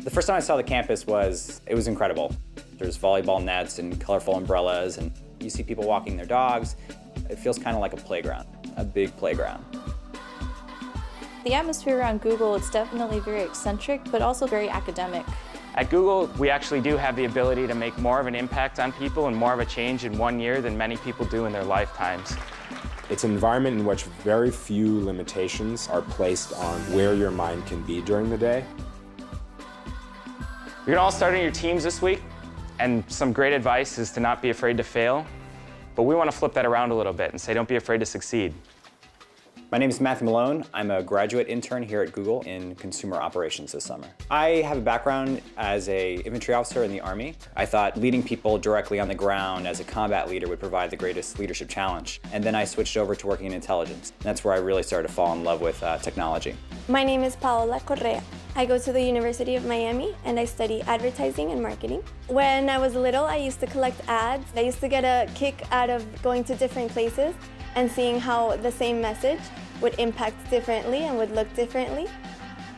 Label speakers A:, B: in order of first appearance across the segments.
A: The first time I saw the campus it was incredible. There's volleyball nets and colorful umbrellas, and you see people walking their dogs. It feels kind of like a playground, a big playground.
B: The atmosphere around Google, it's definitely very eccentric, but also very academic.
C: At Google, we actually do have the ability to make more of an impact on people and more of a change in 1 year than many people do in their lifetimes.
D: It's an environment in which very few limitations are placed on where your mind can be during the day.
C: You're gonna all start on your teams this week, and some great advice is to not be afraid to fail, but we want to flip that around a little bit and say don't be afraid to succeed.
A: My name is Matthew Malone. I'm a graduate intern here at Google in consumer operations this summer. I have a background as an infantry officer in the Army. I thought leading people directly on the ground as a combat leader would provide the greatest leadership challenge. And then I switched over to working in intelligence. And that's where I really started to fall in love with technology.
E: My name is Paola Correa. I go to the University of Miami and I study advertising and marketing. When I was little, I used to collect ads. I used to get a kick out of going to different places and seeing how the same message would impact differently and would look differently.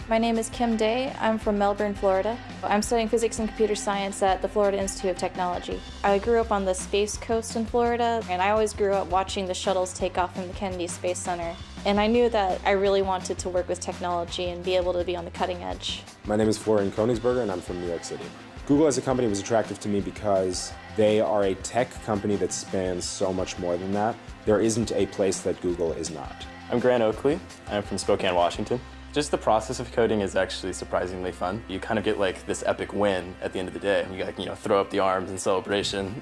B: My name is Kim Day. I'm from Melbourne, Florida. I'm studying physics and computer science at the Florida Institute of Technology. I grew up on the Space Coast in Florida, and I always grew up watching the shuttles take off from the Kennedy Space Center. And I knew that I really wanted to work with technology and be able to be on the cutting edge.
D: My name is Florian Koenigsberger, and I'm from New York City. Google as a company was attractive to me because they are a tech company that spans so much more than that. There isn't a place that Google is not.
F: I'm Grant Oakley. I'm from Spokane, Washington. Just the process of coding is actually surprisingly fun. You kind of get like this epic win at the end of the day. You gotta, throw up the arms in celebration.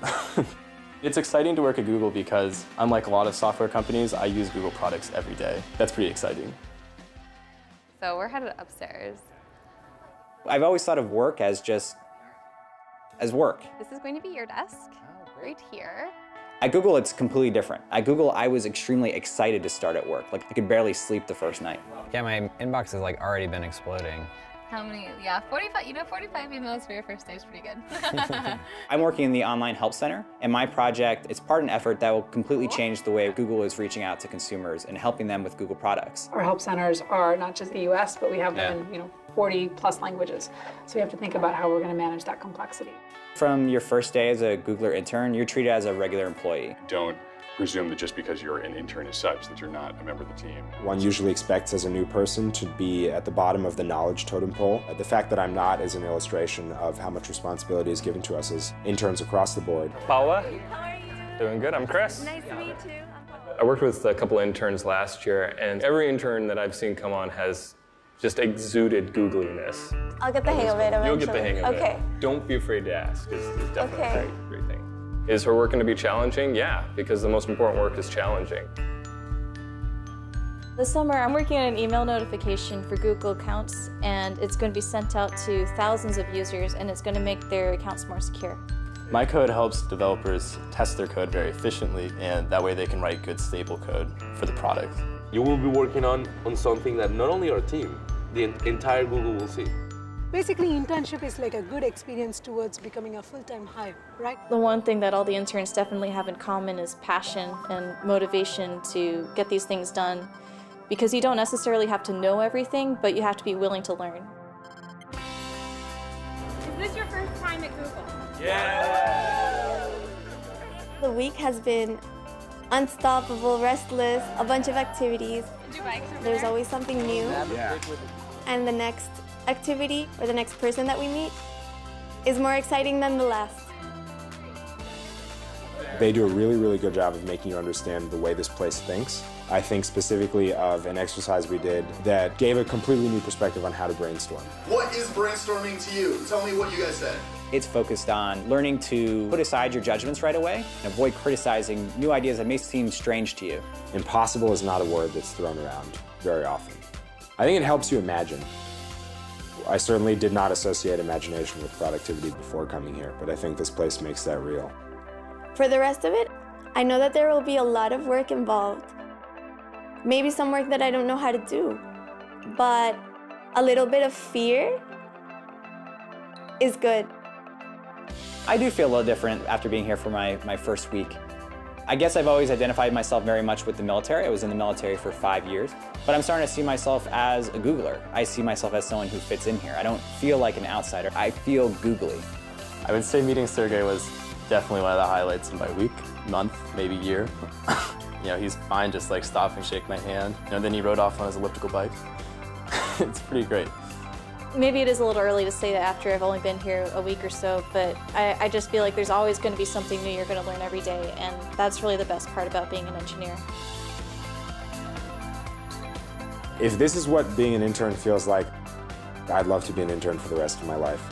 F: It's exciting to work at Google because, unlike a lot of software companies, I use Google products every day. That's pretty exciting.
G: So we're headed upstairs.
A: I've always thought of work as work.
G: This is going to be your desk, right here.
A: At Google, it's completely different. At Google, I was extremely excited to start at work. Like, I could barely sleep the first night.
H: Yeah, my inbox has already been exploding.
G: How many? Yeah, 45, 45 emails for your first day is pretty good.
A: I'm working in the online help center, and my project is part of an effort that will completely change the way Google is reaching out to consumers and helping them with Google products.
I: Our help centers are not just the US, but we have them in 40 plus languages. So we have to think about how we're going to manage that complexity.
A: From your first day as a Googler intern, you're treated as a regular employee.
J: Don't presume that just because you're an intern as such that you're not a member of the team.
D: One usually expects as a new person to be at the bottom of the knowledge totem pole. The fact that I'm not is an illustration of how much responsibility is given to us as interns across the board.
K: Paula?
G: How are you doing?
K: Doing good, I'm Chris.
G: Nice to meet you.
K: I worked with a couple interns last year, and every intern that I've seen come on has just exuded googliness.
E: I'll get the hang of it eventually.
K: You'll get the hang of it.
E: Okay.
K: Don't be afraid to ask. It's definitely
E: Okay.
K: a great thing. Is her work going to be challenging? Yeah, because the most important work is challenging.
B: This summer, I'm working on an email notification for Google accounts, and it's going to be sent out to thousands of users, and it's going to make their accounts more secure.
F: My code helps developers test their code very efficiently, and that way they can write good, stable code for the product.
L: You will be working on something that not only our team, the entire Google will see.
M: Basically, internship is like a good experience towards becoming a full-time hire, right?
B: The one thing that all the interns definitely have in common is passion and motivation to get these things done, because you don't necessarily have to know everything, but you have to be willing to learn.
G: Is this your first time at Google?
K: Yeah!
E: The week has been unstoppable, restless, a bunch of activities. There's always something new.
D: Yeah.
E: And the next activity or the next person that we meet is more exciting than the last.
D: They do a really, really good job of making you understand the way this place thinks. I think specifically of an exercise we did that gave a completely new perspective on how to brainstorm.
N: What is brainstorming to you? Tell me what you guys said.
A: It's focused on learning to put aside your judgments right away and avoid criticizing new ideas that may seem strange to you.
D: Impossible is not a word that's thrown around very often. I think it helps you imagine. I certainly did not associate imagination with productivity before coming here, but I think this place makes that real.
E: For the rest of it, I know that there will be a lot of work involved. Maybe some work that I don't know how to do, but a little bit of fear is good.
A: I do feel a little different after being here for my first week. I guess I've always identified myself very much with the military. I was in the military for 5 years, but I'm starting to see myself as a Googler. I see myself as someone who fits in here. I don't feel like an outsider. I feel googly.
F: I would say meeting Sergey was definitely one of the highlights of my week, month, maybe year. You know, he's fine, just like stop and shake my hand. You know, then he rode off on his elliptical bike. It's pretty great.
B: Maybe it is a little early to say that after I've only been here a week or so, but I just feel like there's always going to be something new you're going to learn every day, and that's really the best part about being an engineer.
D: If this is what being an intern feels like, I'd love to be an intern for the rest of my life.